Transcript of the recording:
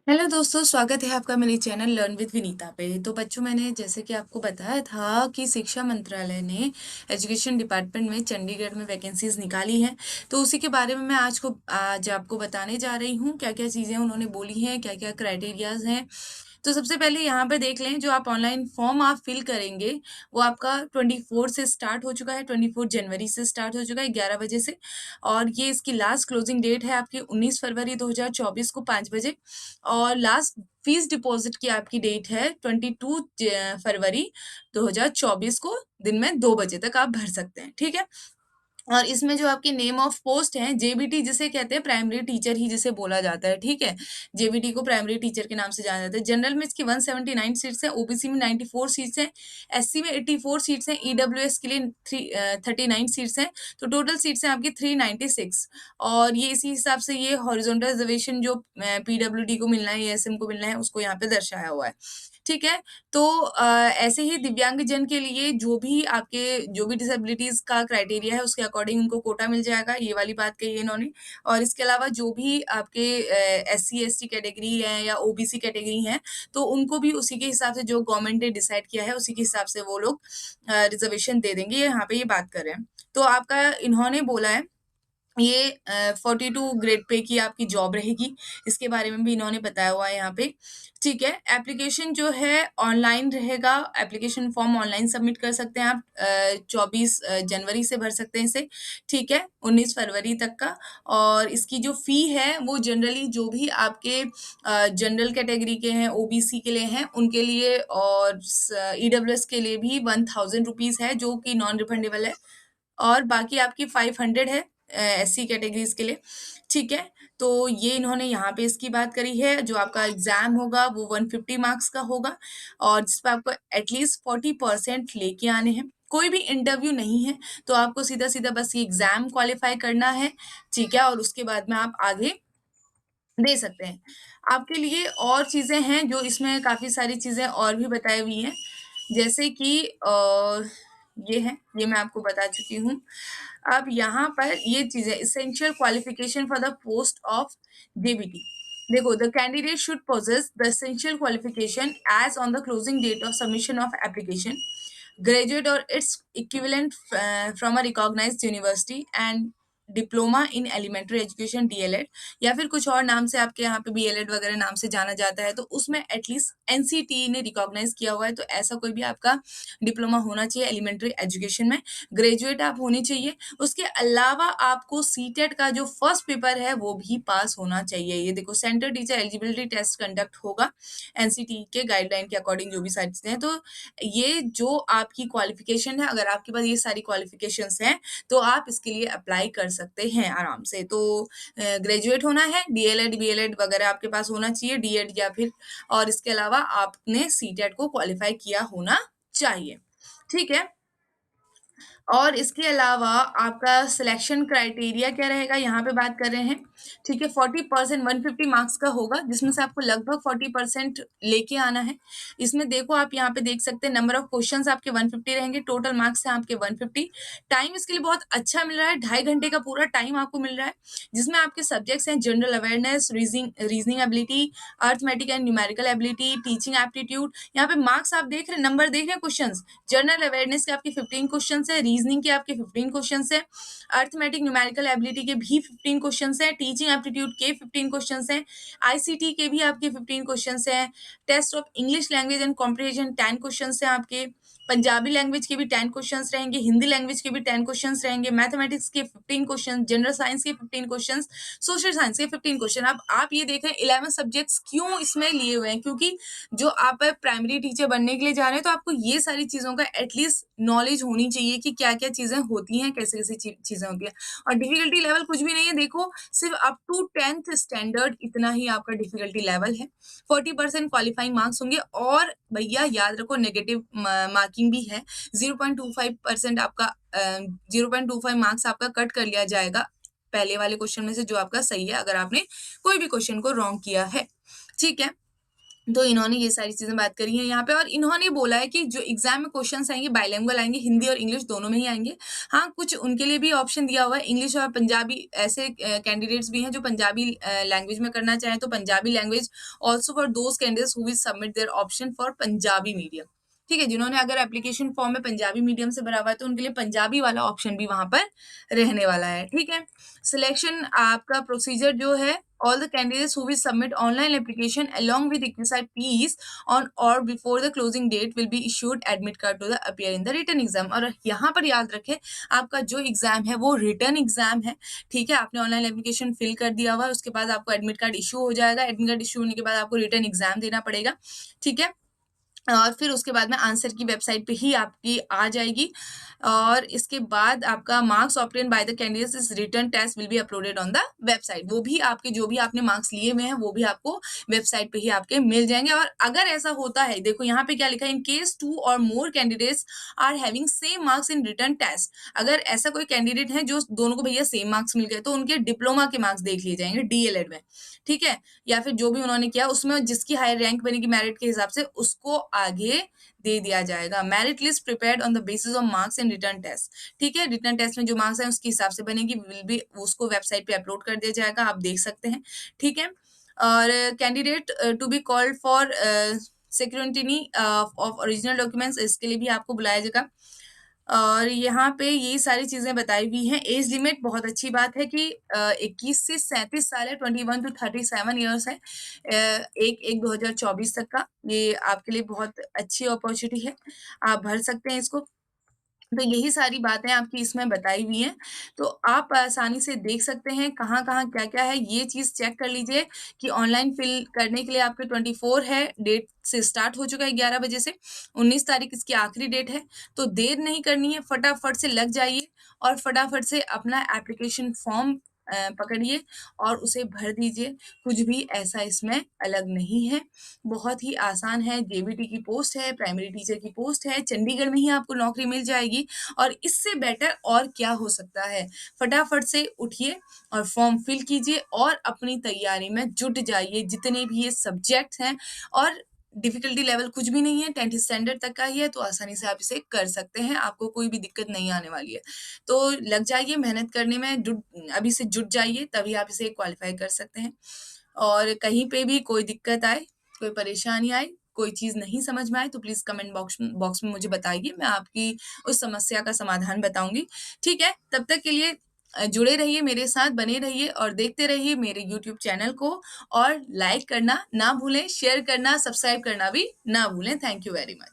Hello दोस्तों, स्वागत है आपका मेरे चैनल लर्न विद विनीता पे। तो बच्चों, मैंने जैसे कि आपको बताया था कि शिक्षा मंत्रालय ने एजुकेशन डिपार्टमेंट में चंडीगढ़ में वैकेंसीज निकाली हैं। तो उसी के बारे में मैं आज आपको बताने जा रही हूँ, क्या क्या चीज़ें उन्होंने बोली हैं, क्या क्या क्राइटेरियाज हैं। तो सबसे पहले यहाँ पे देख लें, जो आप ऑनलाइन फॉर्म आप फिल करेंगे वो आपका 24 से स्टार्ट हो चुका है, 24 जनवरी से स्टार्ट हो चुका है 11 बजे से। और ये इसकी लास्ट क्लोजिंग डेट है आपकी 19 फरवरी 2024 को 5 बजे। और लास्ट फीस डिपॉजिट की आपकी डेट है 22 फरवरी 2024 को दिन में 2 बजे तक आप भर सकते हैं, ठीक है। और इसमें जो आपकी नेम ऑफ पोस्ट है, जेबीटी जिसे कहते हैं, प्राइमरी टीचर ही जिसे बोला जाता है, ठीक है। जेबीटी को प्राइमरी टीचर के नाम से जाना जाता है। जनरल में इसकी 179 सीट्स हैं, ओबीसी में 94 सीट्स हैं, एससी में 84 सीट्स हैं, ईडब्ल्यूएस के लिए 39 सीट्स हैं। तो टोटल सीट्स हैं आपकी 396। और ये इसी हिसाब से ये हॉरिजॉन्टल रिजर्वेशन जो पीडब्ल्यूडी को मिलना है, एसएम को मिलना है, उसको यहाँ पे दर्शाया हुआ है, ठीक है। तो ऐसे ही दिव्यांगजन के लिए जो भी डिसेबिलिटीज का क्राइटेरिया है उसके अकॉर्डिंग उनको कोटा मिल जाएगा, ये वाली बात कही है इन्होंने। और इसके अलावा जो भी आपके एससी एसटी कैटेगरी है या ओबीसी कैटेगरी है, तो उनको भी उसी के हिसाब से जो गवर्नमेंट ने डिसाइड किया है उसी के हिसाब से वो लोग रिजर्वेशन दे देंगे, यहाँ पे ये बात कर रहे हैं। तो आपका इन्होंने बोला है ये 42 ग्रेड पे की आपकी जॉब रहेगी, इसके बारे में भी इन्होंने बताया हुआ है यहाँ पे, ठीक है। एप्लीकेशन जो है ऑनलाइन रहेगा, एप्लीकेशन फॉर्म ऑनलाइन सबमिट कर सकते हैं आप, 24 जनवरी से भर सकते हैं इसे, ठीक है, 19 फरवरी तक का। और इसकी जो फी है वो जनरली जो भी आपके जनरल कैटेगरी के हैं, ओबीसी के लिए हैं, उनके लिए, और ईडब्ल्यूएस के लिए भी 1000 रुपीज है, जो कि नॉन रिफंडेबल है। और बाकी आपकी 500 है एससी कैटेगरीज के लिए, ठीक है। तो ये इन्होंने यहाँ पे इसकी बात करी है। जो आपका एग्जाम होगा वो 150 मार्क्स का होगा, और जिस पर आपको एटलीस्ट 40% लेके आने हैं। कोई भी इंटरव्यू नहीं है, तो आपको सीधा सीधा बस ये एग्जाम क्वालिफाई करना है, ठीक है। और उसके बाद में आप आगे दे सकते हैं। आपके लिए और चीजें हैं, जो इसमें काफी सारी चीजें और भी बताई हुई हैं, जैसे कि ये है, ये मैं आपको बता चुकी हूँ। अब यहाँ पर ये चीजें, essential qualification for the post of JBT. देखो, द कैंडिडेट शुड possess द essential qualification as on the closing date of submission of application, graduate or its equivalent from a recognized university, and diploma in elementary education, DElEd, या फिर कुछ और नाम से आपके यहाँ पे बीएलएड वगैरह नाम से जाना जाता है, तो उसमें एटलीस्ट एनसीटी ने रिकॉग्नाइज किया हुआ है, तो ऐसा कोई भी आपका डिप्लोमा होना चाहिए एलिमेंट्री एजुकेशन में। ग्रेजुएट आप होनी चाहिए। उसके अलावा आपको सीटेट का जो फर्स्ट पेपर है वो भी पास होना चाहिए। ये देखो, centre teacher eligibility test conduct होगा एनसीटी के गाइडलाइन के अकॉर्डिंग, जो भी सारी चीजें हैं। तो ये जो आपकी क्वालिफिकेशन है, अगर आपके पास ये सारी क्वालिफिकेशंस हैं, तो आप इसके लिए अप्लाई कर सकते हैं आराम से। तो ग्रेजुएट होना है, डीएलएड बीएलएड वगैरह आपके पास होना चाहिए, डीएड या फिर, और इसके अलावा आपने सीटेट को क्वालिफाई किया होना चाहिए, ठीक है। और इसके अलावा आपका सिलेक्शन क्राइटेरिया क्या रहेगा, यहाँ पे बात कर रहे हैं, ठीक है। 40% 150 मार्क्स का होगा, जिसमें से आपको लगभग 40% लेके आना है। इसमें देखो, आप यहाँ पे देख सकते हैं, नंबर ऑफ क्वेश्चंस आपके 150 रहेंगे, टोटल मार्क्स हैं आपके 150। टाइम इसके लिए बहुत अच्छा मिल रहा है, 2.5 घंटे का पूरा टाइम आपको मिल रहा है, जिसमें आपके सब्जेक्ट्स हैं general awareness, reasoning ability, arithmetic and numerical ability, teaching aptitude. यहाँ पे मार्क्स आप देख रहे हैं, नंबर देख रहे हैं, क्वेश्चन। जनरल अवेयरनेस के आपके 15 क्वेश्चन है, रीजनिंग के आपके 15 क्वेश्चन है, अर्थमेटिक न्यूमेरिकल एबिलिटी के भी 15 क्वेश्चन है, टीचिंग एप्टीट्यूड के 15 क्वेश्चन है, आईसीटी के भी आपके 15 क्वेश्चन है, test of English language and comprehension 10 question है आपके, पंजाबी लैंग्वेज के भी 10 क्वेश्चन रहेंगे, हिंदी लैंग्वेज के भी 10 क्वेश्चन रहेंगे, मैथमेटिक्स के 15 क्वेश्चन, जनरल साइंस के 15 क्वेश्चन, सोशल साइंस के 15 क्वेश्चन। अब आप ये देखें, 11 सब्जेक्ट्स क्यों इसमें लिए हुए हैं, क्योंकि जो आप प्राइमरी टीचर बनने के लिए जा रहे हैं, तो आपको ये सारी चीजों का एटलीस्ट नॉलेज होनी चाहिए कि क्या क्या चीजें होती हैं, कैसे कैसे चीजें होती हैं। और डिफिकल्टी लेवल कुछ भी नहीं है, देखो, सिर्फ अप टू 10th स्टैंडर्ड इतना ही आपका डिफिकल्टी लेवल है। 40% क्वालिफाइंग मार्क्स होंगे, और भैया याद रखो, नेगेटिव मार्किंग भी है। 0.25% आपका 0.25 मार्क्स आपका कट कर लिया जाएगा पहले वाले क्वेश्चन में से, जो आपका सही है, अगर आपने कोई भी क्वेश्चन को रॉन्ग किया है, ठीक है। तो इन्होंने ये सारी चीज़ें बात करी हैं यहाँ पे और इन्होंने बोला है कि जो एग्ज़ाम में क्वेश्चन्स आएँगे बाइलिंगुअल आएँगे, हिंदी और इंग्लिश दोनों में ही आएँगे। हाँ, कुछ उनके लिए भी ऑप्शन दिया हुआ है इंग्लिश और पंजाबी ऐसे कैंडिडेट्स भी हैं जो पंजाबी लैंग्वेज में करना चाहें तो Punjabi language also for those candidates who will submit there option for Punjabi medium. ठीक है, जिन्होंने अगर एप्लीकेशन फॉर्म में पंजाबी मीडियम से भरा हुआ है तो उनके लिए पंजाबी वाला ऑप्शन भी वहाँ पर रहने वाला है, ठीक है। सिलेक्शन आपका प्रोसीजर जो है all the candidates who will submit online application along with requisite fees on or before the closing date will be issued admit card to the appear in the written exam। और यहाँ पर याद रखें आपका जो exam है वो return exam है, ठीक है। आपने ऑनलाइन एप्लीकेशन फिल कर दिया हुआ है, उसके बाद आपको एडमिट कार्ड इशू हो जाएगा। एडमिट कार्ड इशू होने के बाद आपको रिटर्न एग्जाम देना पड़ेगा, ठीक है। और फिर उसके बाद में आंसर की वेबसाइट पे ही आपकी आ जाएगी और इसके बाद आपका marks obtain by the candidates is written test will be uploaded on the website. वो भी आपके जो भी आपने मार्क्स लिए हुए हैं वो भी आपको वेबसाइट पे ही आपके मिल जाएंगे। और अगर ऐसा होता है, देखो यहाँ पे क्या लिखा है, इन केस 2 और more candidates are having same marks in written test. अगर ऐसा कोई कैंडिडेट है जो दोनों को भैया सेम मार्क्स मिल गए तो उनके डिप्लोमा के मार्क्स देख लिए जाएंगे डीएलएड में, ठीक है। या फिर जो भी उन्होंने किया उसमें जिसकी हायर रैंक बनेगी मेरिट के हिसाब से उसको आगे दे दिया जाएगा। Merit list prepared on the basis of marks in written test, ठीक है। रिटर्न टेस्ट में जो मार्क्स है उसके हिसाब से बनेगी, विल बी उसको वेबसाइट पे अपलोड कर दिया जाएगा, आप देख सकते हैं, ठीक है। और candidate to be called for security of original documents, इसके लिए भी आपको बुलाया जाएगा। और यहाँ पे ये सारी चीज़ें बताई हुई हैं। एज लिमिट बहुत अच्छी बात है कि 21 से 37 साल है, 21 टू 37 इयर्स है। 1/1/2024 तक का ये आपके लिए बहुत अच्छी अपॉर्चुनिटी है, आप भर सकते हैं इसको। तो यही सारी बातें आपकी इसमें बताई हुई हैं, तो आप आसानी से देख सकते हैं कहाँ-कहाँ, क्या-क्या है। ये चीज़ चेक कर लीजिए कि ऑनलाइन फ़िल करने के लिए आपके 24 है, डेट से स्टार्ट हो चुका है 11 बजे से, 19 तारीख इसकी आखिरी डेट है। तो देर नहीं करनी है, फटाफट से लग जाइए और फटाफट से अपना एप्लीकेशन फ़ॉर्म पकड़िए और उसे भर दीजिए। कुछ भी ऐसा इसमें अलग नहीं है, बहुत ही आसान है। जेबीटी की पोस्ट है, प्राइमरी टीचर की पोस्ट है, चंडीगढ़ में ही आपको नौकरी मिल जाएगी और इससे बेटर और क्या हो सकता है। फटाफट से उठिए और फॉर्म फिल कीजिए और अपनी तैयारी में जुट जाइए। जितने भी ये सब्जेक्ट्स हैं और डिफ़िकल्टी लेवल कुछ भी नहीं है, 10th स्टैंडर्ड तक का ही है, तो आसानी से आप इसे कर सकते हैं, आपको कोई भी दिक्कत नहीं आने वाली है। तो लग जाइए मेहनत करने में, अभी से जुट जाइए, तभी आप इसे क्वालीफाई कर सकते हैं। और कहीं पे भी कोई दिक्कत आए, कोई परेशानी आए, कोई चीज़ नहीं समझ में आए तो प्लीज़ कमेंट बॉक्स में मुझे बताइए, मैं आपकी उस समस्या का समाधान बताऊँगी, ठीक है? तब तक के लिए जुड़े रहिए मेरे साथ, बने रहिए और देखते रहिए मेरे यूट्यूब चैनल को और लाइक करना ना भूलें, शेयर करना, सब्सक्राइब करना भी ना भूलें। Thank you very much.